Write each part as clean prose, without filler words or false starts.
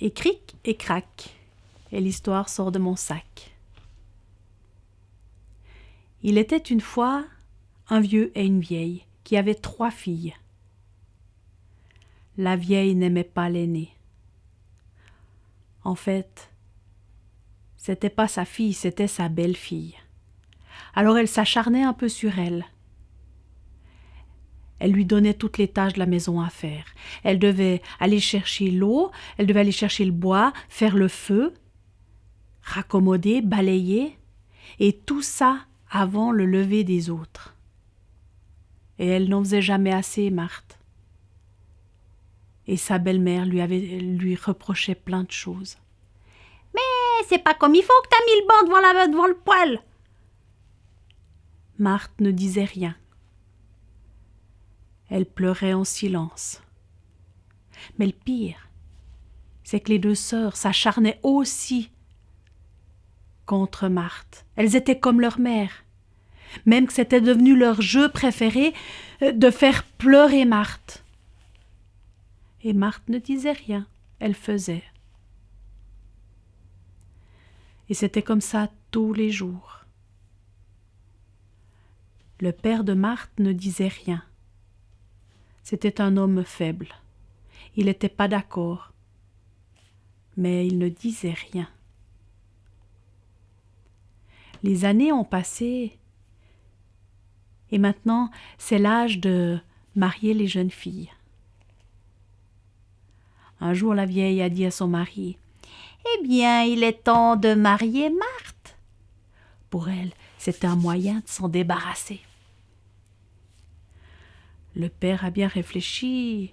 Et cric et crac, et l'histoire sort de mon sac. Il était une fois un vieux et une vieille qui avaient 3 filles. La vieille n'aimait pas l'aînée. En fait, c'était pas sa fille, c'était sa belle-fille. Alors elle s'acharnait un peu sur elle. Elle lui donnait toutes les tâches de la maison à faire. Elle devait aller chercher l'eau, elle devait aller chercher le bois, faire le feu, raccommoder, balayer, et tout ça avant le lever des autres. Et elle n'en faisait jamais assez, Marthe. Et sa belle-mère lui reprochait plein de choses. « Mais c'est pas comme il faut que t'as mis le banc devant le poêle !» Marthe ne disait rien. Elle pleurait en silence. Mais le pire, c'est que les 2 sœurs s'acharnaient aussi contre Marthe. Elles étaient comme leur mère. Même que c'était devenu leur jeu préféré de faire pleurer Marthe. Et Marthe ne disait rien, elle faisait. Et c'était comme ça tous les jours. Le père de Marthe ne disait rien. C'était un homme faible. Il n'était pas d'accord. Mais il ne disait rien. Les années ont passé et maintenant c'est l'âge de marier les jeunes filles. Un jour la vieille a dit à son mari: « Eh bien, il est temps de marier Marthe. » Pour elle, c'était un moyen de s'en débarrasser. Le père a bien réfléchi.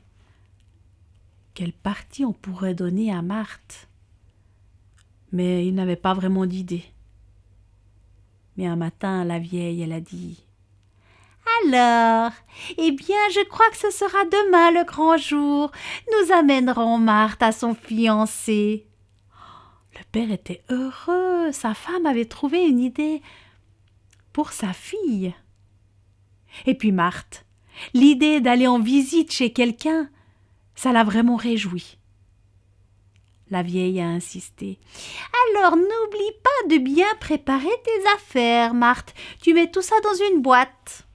Quelle partie on pourrait donner à Marthe? Mais il n'avait pas vraiment d'idée. Mais un matin, la vieille, elle a dit: « Alors, eh bien, je crois que ce sera demain le grand jour. Nous amènerons Marthe à son fiancé. » Le père était heureux. Sa femme avait trouvé une idée pour sa fille. Et puis Marthe, l'idée d'aller en visite chez quelqu'un, ça l'a vraiment réjouie. La vieille a insisté. « Alors, n'oublie pas de bien préparer tes affaires, Marthe. Tu mets tout ça dans une boîte. »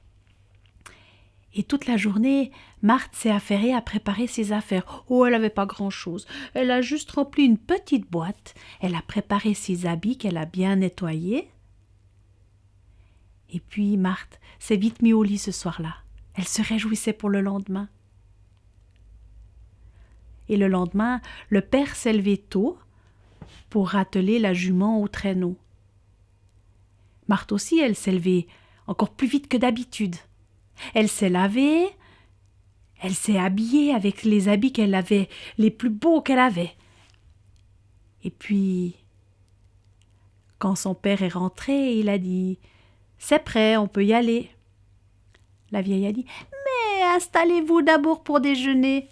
Et toute la journée, Marthe s'est affairée à préparer ses affaires. Oh, elle n'avait pas grand-chose. Elle a juste rempli une petite boîte. Elle a préparé ses habits qu'elle a bien nettoyés. Et puis Marthe s'est vite mise au lit ce soir-là. Elle se réjouissait pour le lendemain. Et le lendemain, le père s'est levé tôt pour atteler la jument au traîneau. Marthe aussi, elle s'est levée encore plus vite que d'habitude. Elle s'est lavée, elle s'est habillée avec les habits qu'elle avait, les plus beaux qu'elle avait. Et puis, quand son père est rentré, il a dit: « C'est prêt, on peut y aller. » La vieille a dit: « Mais installez-vous d'abord pour déjeuner. »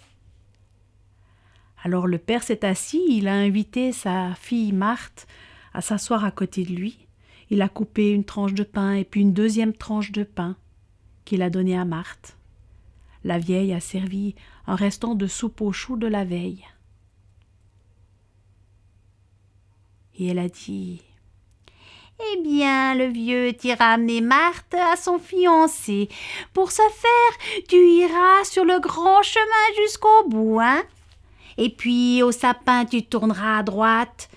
Alors le père s'est assis, il a invité sa fille Marthe à s'asseoir à côté de lui. Il a coupé une tranche de pain et puis une deuxième tranche de pain qu'il a donnée à Marthe. La vieille a servi un restant de soupe aux choux de la veille. Et elle a dit: « Eh bien, le vieux t'ira amener Marthe à son fiancé. Pour ce faire, tu iras sur le grand chemin jusqu'au bout, hein? Et puis, au sapin, tu tourneras à droite.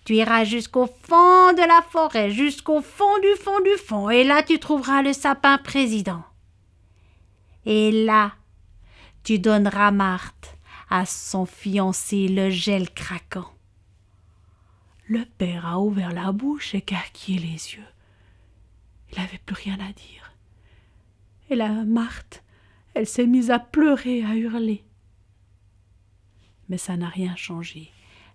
Tu iras jusqu'au fond de la forêt, jusqu'au fond du fond du fond. Et là, tu trouveras le sapin président. Et là, tu donneras Marthe à son fiancé, le gel craquant. » Le père a ouvert la bouche, écarquillé les yeux. Il n'avait plus rien à dire. Et la Marthe, elle s'est mise à pleurer, à hurler. Mais ça n'a rien changé.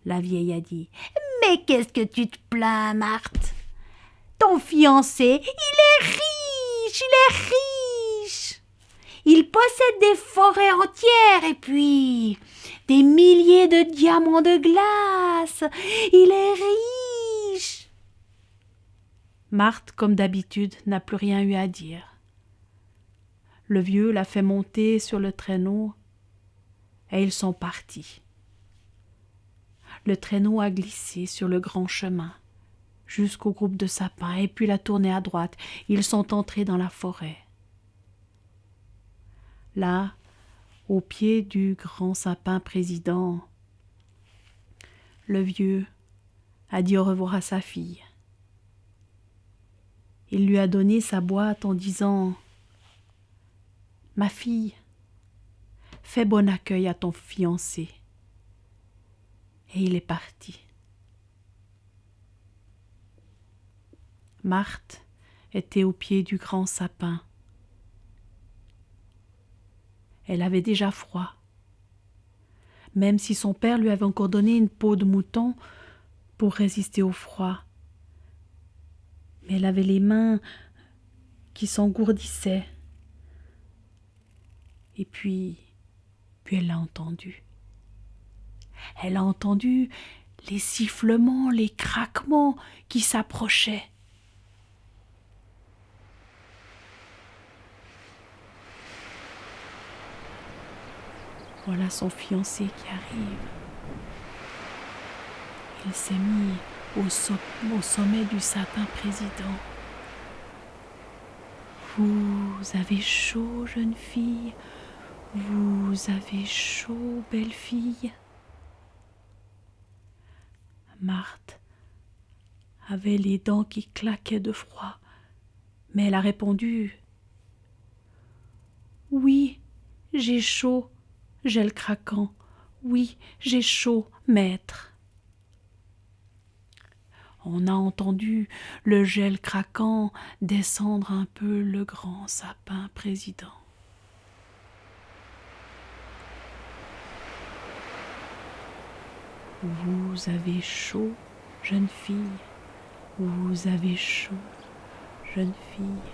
La vieille a dit: « Mais qu'est-ce que tu te plains, Marthe? Ton fiancé, il est riche. Il possède des forêts entières et puis des milliers de diamants de glace. Il est riche. » Marthe, comme d'habitude, n'a plus rien eu à dire. Le vieux l'a fait monter sur le traîneau et ils sont partis. Le traîneau a glissé sur le grand chemin, jusqu'au groupe de sapins, et puis l'a tourné à droite. Ils sont entrés dans la forêt. Là, au pied du grand sapin président, le vieux a dit au revoir à sa fille. Il lui a donné sa boîte en disant « Ma fille, fais bon accueil à ton fiancé. » Et il est parti. Marthe était au pied du grand sapin. Elle avait déjà froid, même si son père lui avait encore donné une peau de mouton pour résister au froid. Mais elle avait les mains qui s'engourdissaient. Et puis elle l'a entendu. Elle a entendu les sifflements, les craquements qui s'approchaient. Voilà son fiancé qui arrive. Il s'est mis au sommet du sapin président. « Vous avez chaud, jeune fille, vous avez chaud, belle fille. » Marthe avait les dents qui claquaient de froid, mais elle a répondu « Oui, j'ai chaud, gel craquant, oui, j'ai chaud, maître. » On a entendu le gel craquant descendre un peu le grand sapin président. Vous avez chaud, jeune fille, vous avez chaud, jeune fille.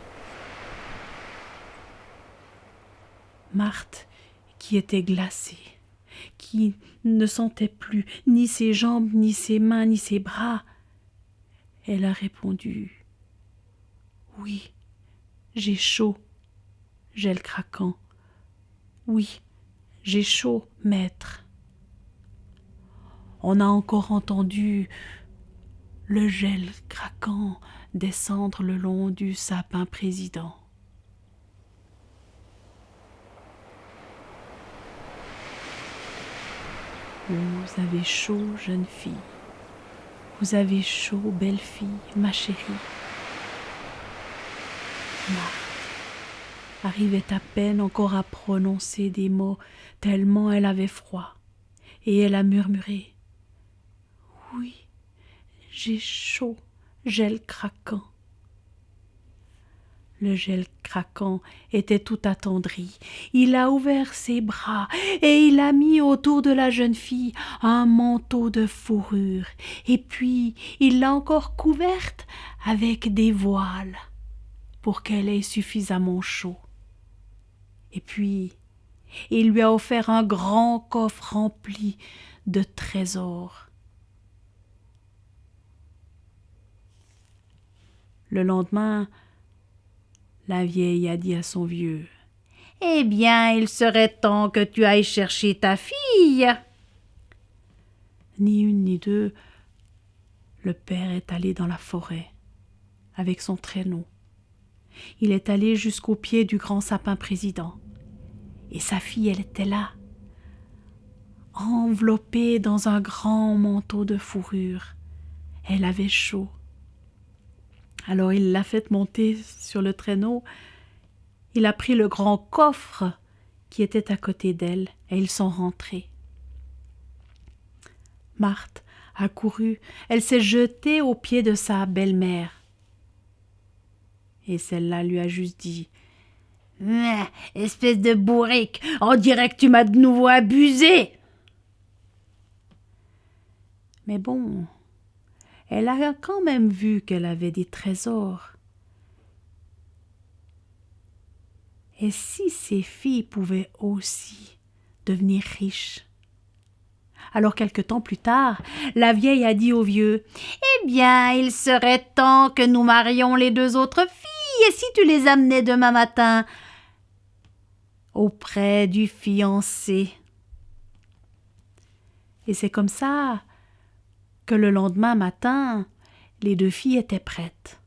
Marthe, qui était glacée, qui ne sentait plus ni ses jambes, ni ses mains, ni ses bras, elle a répondu « Oui, j'ai chaud, gel craquant. Oui, j'ai chaud, maître. » On a encore entendu le gel craquant descendre le long du sapin président. Vous avez chaud, jeune fille. Vous avez chaud, belle fille, ma chérie. Marthe arrivait à peine encore à prononcer des mots, tellement elle avait froid, et elle a murmuré « Oui, j'ai chaud, gel craquant. » Le gel craquant était tout attendri. Il a ouvert ses bras et il a mis autour de la jeune fille un manteau de fourrure. Et puis il l'a encore couverte avec des voiles pour qu'elle ait suffisamment chaud. Et puis il lui a offert un grand coffre rempli de trésors. Le lendemain, la vieille a dit à son vieux « Eh bien, il serait temps que tu ailles chercher ta fille. » Ni une ni deux, le père est allé dans la forêt avec son traîneau. Il est allé jusqu'au pied du grand sapin président. Et sa fille, elle était là, enveloppée dans un grand manteau de fourrure. Elle avait chaud. Alors il l'a fait monter sur le traîneau. Il a pris le grand coffre qui était à côté d'elle et ils sont rentrés. Marthe a couru, elle s'est jetée aux pieds de sa belle-mère. Et celle-là lui a juste dit « Espèce de bourrique, on dirait que tu m'as de nouveau abusé. » Mais bon, elle a quand même vu qu'elle avait des trésors. Et si ces filles pouvaient aussi devenir riches? Alors quelque temps plus tard, la vieille a dit au vieux « Eh bien, il serait temps que nous marions les deux autres filles, et si tu les amenais demain matin auprès du fiancé. » Et c'est comme ça que le lendemain matin, les 2 filles étaient prêtes.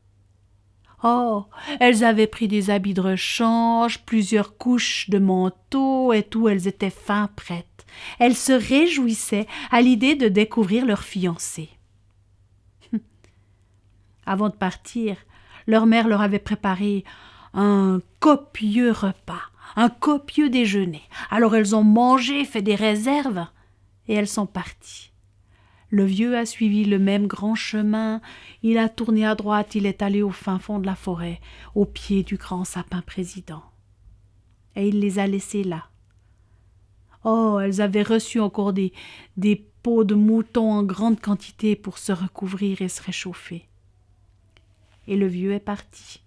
Oh, elles avaient pris des habits de rechange, plusieurs couches de manteaux et tout, elles étaient fin prêtes. Elles se réjouissaient à l'idée de découvrir leur fiancé. Avant de partir, leur mère leur avait préparé un copieux repas, un copieux déjeuner. Alors elles ont mangé, fait des réserves, et elles sont parties. Le vieux a suivi le même grand chemin, il a tourné à droite, il est allé au fin fond de la forêt, au pied du grand sapin président. Et il les a laissées là. Oh, elles avaient reçu encore des peaux de mouton en grande quantité pour se recouvrir et se réchauffer. Et le vieux est parti.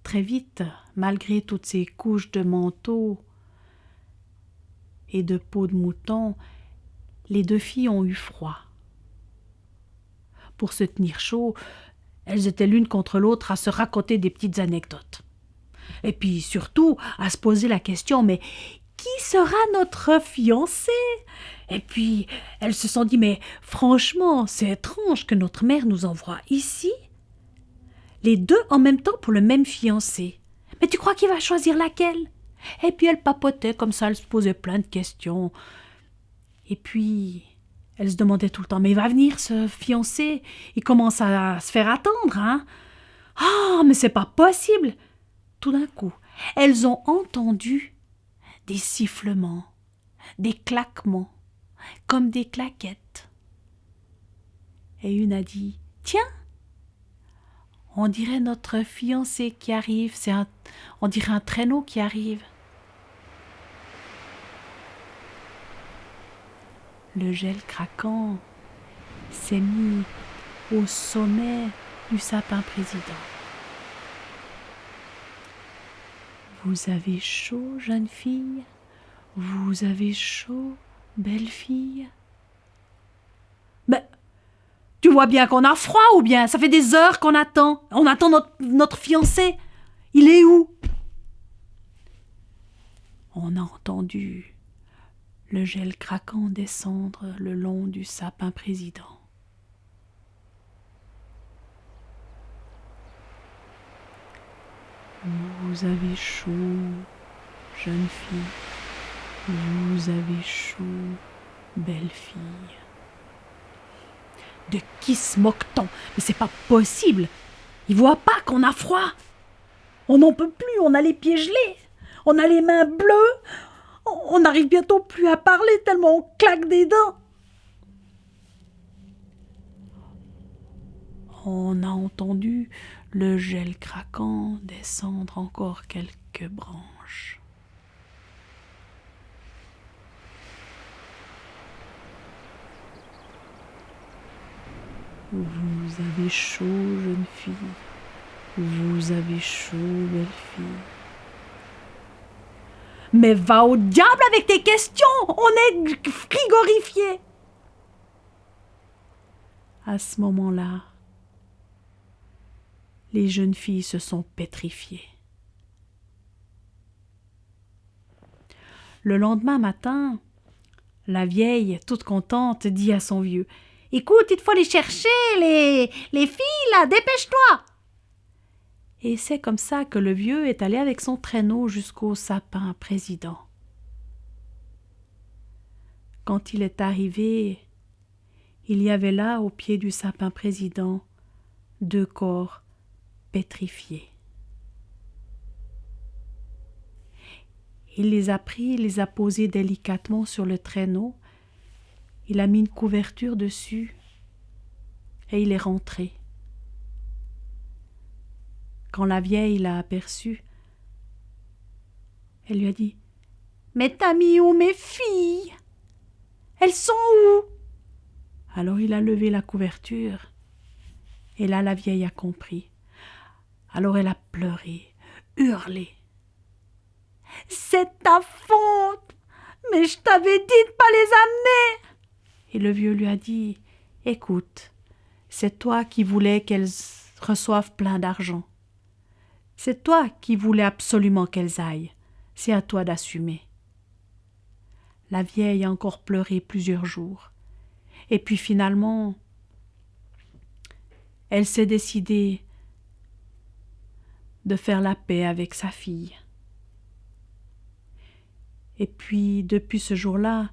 Très vite, malgré toutes ces couches de manteaux et de peau de mouton, les 2 filles ont eu froid. Pour se tenir chaud, elles étaient l'une contre l'autre à se raconter des petites anecdotes. Et puis surtout à se poser la question, mais qui sera notre fiancé? Et puis elles se sont dit, mais franchement, c'est étrange que notre mère nous envoie ici, les 2 en même temps pour le même fiancé. Mais tu crois qu'il va choisir laquelle? Et puis elles papotaient comme ça, elles se posaient plein de questions. Et puis elles se demandaient tout le temps, mais il va venir ce fiancé? Il commence à se faire attendre, hein? Ah, mais c'est pas possible! Tout d'un coup, elles ont entendu des sifflements, des claquements, comme des claquettes. Et une a dit, tiens, on dirait notre fiancé qui arrive, on dirait un traîneau qui arrive. Le gel craquant s'est mis au sommet du sapin président. Vous avez chaud, jeune fille? Vous avez chaud, belle fille? Mais tu vois bien qu'on a froid ou bien? Ça fait des heures qu'on attend. On attend notre fiancé. Il est où? On a entendu le gel craquant descendre le long du sapin président. Vous avez chaud, jeune fille. Vous avez chaud, belle fille. De qui se moque-t-on? Mais c'est pas possible. Il voit pas qu'on a froid. On n'en peut plus, on a les pieds gelés. On a les mains bleues. On n'arrive bientôt plus à parler tellement on claque des dents. On a entendu le gel craquant descendre encore quelques branches. Vous avez chaud, jeune fille. Vous avez chaud, belle fille. Mais va au diable avec tes questions! On est frigorifiés! À ce moment-là, les jeunes filles se sont pétrifiées. Le lendemain matin, la vieille, toute contente, dit à son vieux, « Écoute, il faut les chercher, les filles, là, dépêche-toi !» Et c'est comme ça que le vieux est allé avec son traîneau jusqu'au sapin président. Quand il est arrivé, il y avait là, au pied du sapin président, 2 corps pétrifiés. Il les a pris, les a posés délicatement sur le traîneau, il a mis une couverture dessus et il est rentré. Quand la vieille l'a aperçu, elle lui a dit « Mais t'as mis où mes filles? Elles sont où ?» Alors il a levé la couverture, et là la vieille a compris. Alors elle a pleuré, hurlé. « C'est ta faute! Mais je t'avais dit de pas les amener !» Et le vieux lui a dit « Écoute, c'est toi qui voulais qu'elles reçoivent plein d'argent. C'est toi qui voulais absolument qu'elles aillent. C'est à toi d'assumer. » La vieille a encore pleuré plusieurs jours. Et puis finalement, elle s'est décidée de faire la paix avec sa fille. Et puis, depuis ce jour-là,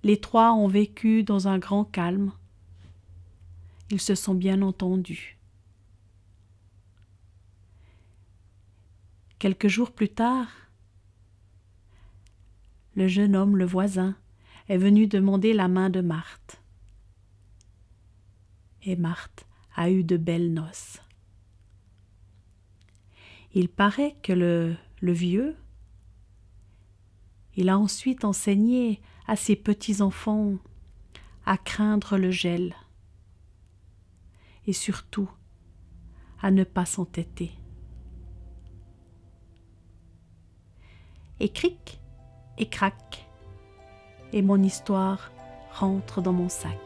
les trois ont vécu dans un grand calme. Ils se sont bien entendus. Quelques jours plus tard, le jeune homme, le voisin, est venu demander la main de Marthe. Et Marthe a eu de belles noces. Il paraît que le vieux, il a ensuite enseigné à ses petits-enfants à craindre le gel et surtout à ne pas s'entêter. Et cric et crac, et mon histoire rentre dans mon sac.